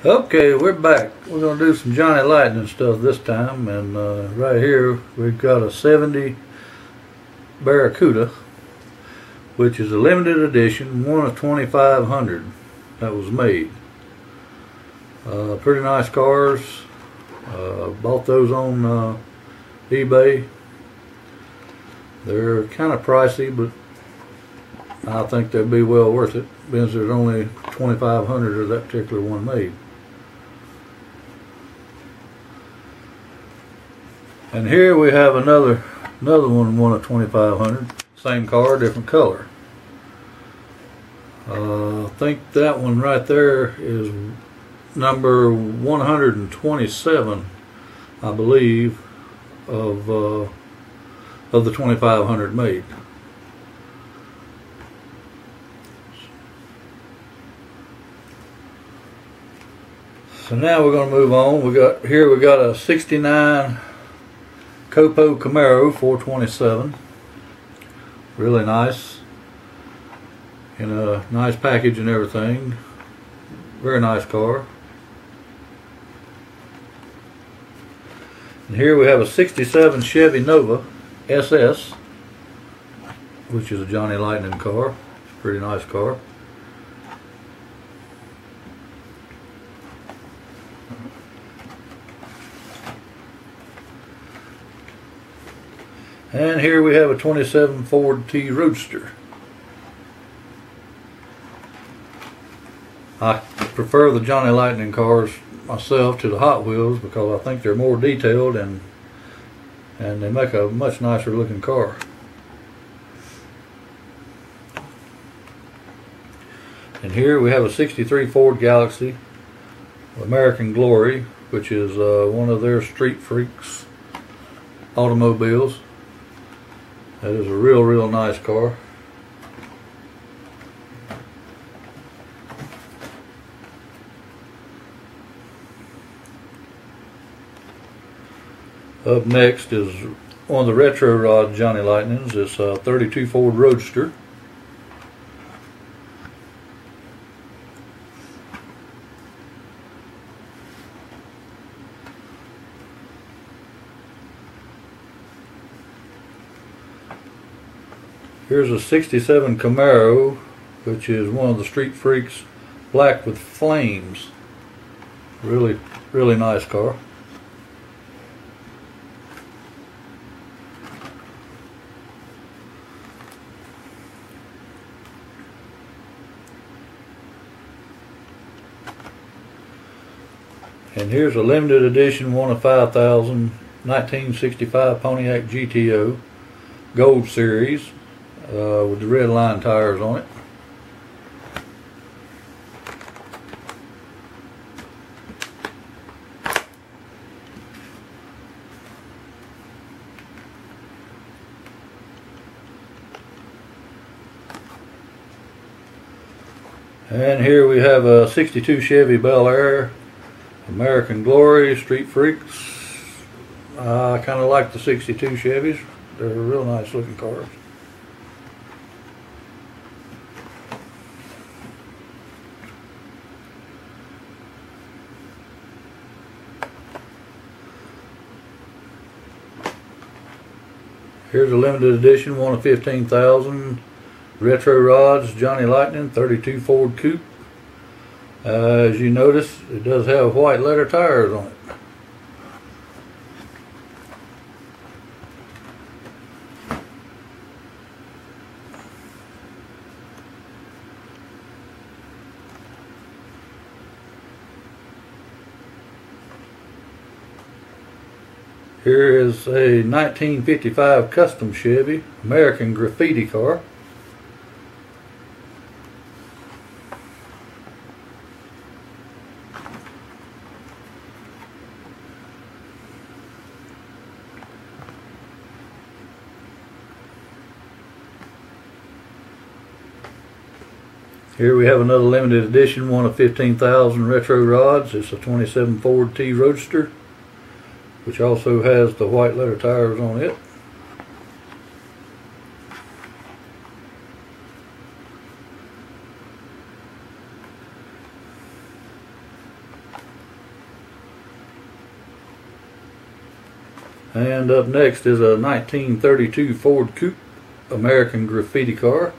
Okay, we're back. We're going to do some Johnny Lightning stuff this time, and right here we've got a 70 Barracuda, which is a limited edition, one of 2,500 that was made. Pretty nice cars. Bought those on eBay. They're kind of pricey, but I think they'd be well worth it, because there's only 2,500 of that particular one made. And here we have another one of 2,500. Same car, different color. I think that one right there is number 127, I believe, of the 2,500 made. So now we're going to move on. We got a 69 Coupe Camaro 427. Really nice. In a nice package and everything. Very nice car. And here we have a 67 Chevy Nova SS, which is a Johnny Lightning car. It's a pretty nice car. And here we have a 27 Ford T Roadster. I prefer the Johnny Lightning cars myself to the Hot Wheels because I think they're more detailed and they make a much nicer looking car. And here we have a 63 Ford Galaxy American Glory, which is one of their Street Freaks automobiles. That is a real nice car. Up next is one of the retro rod Johnny Lightnings. It's a 32 Ford Roadster. Here's a 67 Camaro, which is one of the Street Freaks Black with Flames. Really nice car. And here's a limited edition, one of 5,000, 1965 Pontiac GTO Gold Series. With the red line tires on it. And here we have a 62 Chevy Bel Air American Glory Street Freaks. I kind of like the 62 Chevys. They're real nice looking cars. Here's a limited edition, one of 15,000 retro rods, Johnny Lightning, 32 Ford Coupe. As you notice, it does have white letter tires on it. Here is a 1955 custom Chevy American Graffiti car. Here we have another limited edition, one of 15,000 retro rods. It's a 27 Ford T Roadster, which also has the white letter tires on it. And up next is a 1932 Ford Coupe American Graffiti car.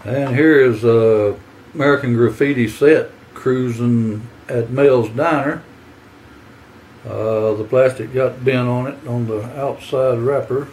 And here is a American Graffiti set cruising at Mel's Diner. The plastic got bent on it on the outside wrapper.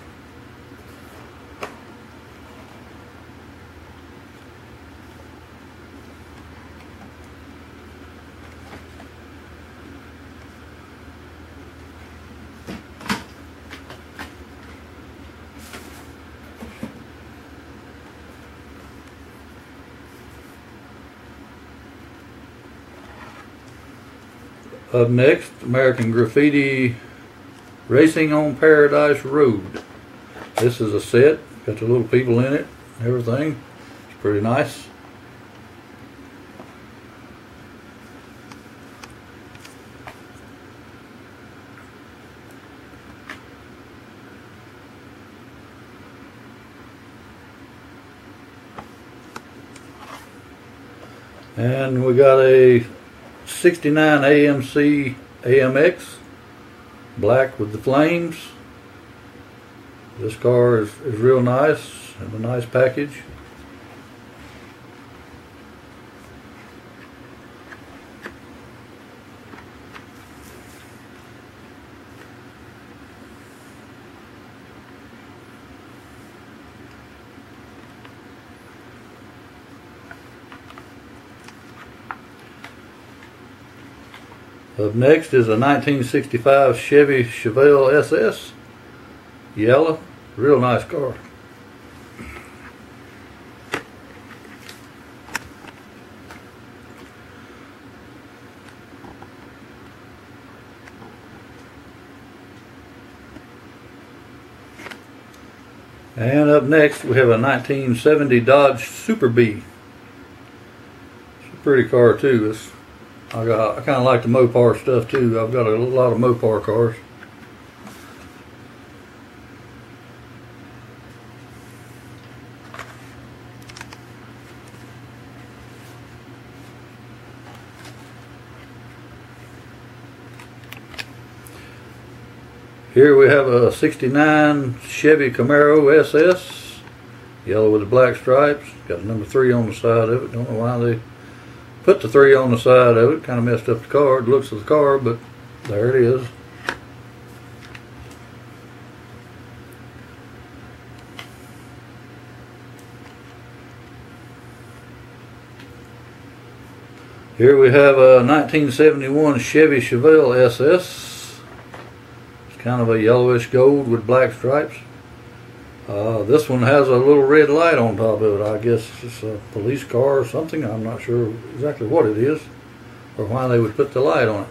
Up next, American Graffiti Racing on Paradise Road. This is a set, got the little people in it, everything. It's pretty nice. And we got a 69 AMC AMX, black with the flames. This car is real nice, and a nice package. Up next is a 1965 Chevy Chevelle SS, yellow, real nice car. And up next we have a 1970 Dodge Super Bee. It's a pretty car too. I kind of like the Mopar stuff too. I've got a lot of Mopar cars. Here we have a 69 Chevy Camaro SS, yellow with the black stripes. Got the number 3 on the side of it. Don't know why they put the 3 on the side of it. Kind of messed up the car, the looks of the car, but there it is. Here we have a 1971 Chevy Chevelle SS. It's kind of a yellowish gold with black stripes. This one has a little red light on top of it. I guess it's a police car or something. I'm not sure exactly what it is or why they would put the light on it.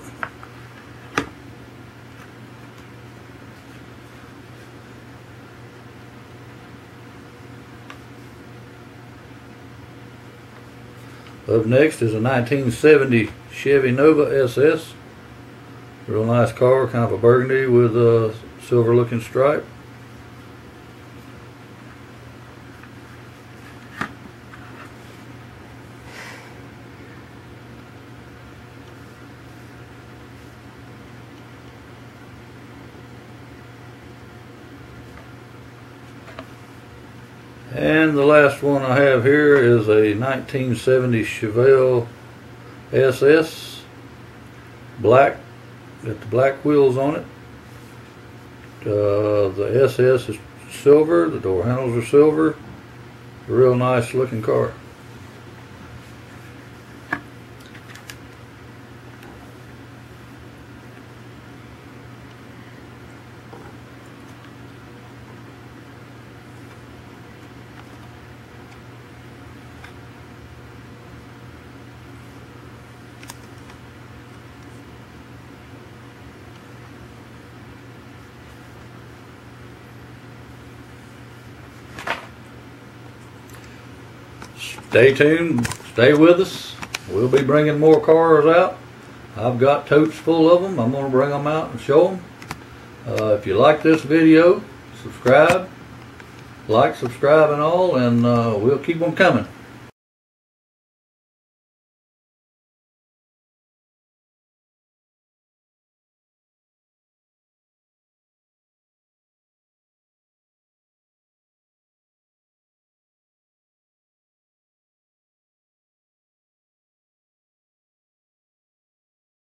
Up next is a 1970 Chevy Nova SS. Real nice car, kind of a burgundy with a silver looking stripe. And the last one I have here is a 1970 Chevelle SS, black, got the black wheels on it. The SS is silver, the door handles are silver, a real nice looking car. Stay tuned. stay with us. We'll be bringing more cars out. I've got totes full of them. I'm going to bring them out and show them. If you like this video, subscribe, like, subscribe, and all, and we'll keep them coming.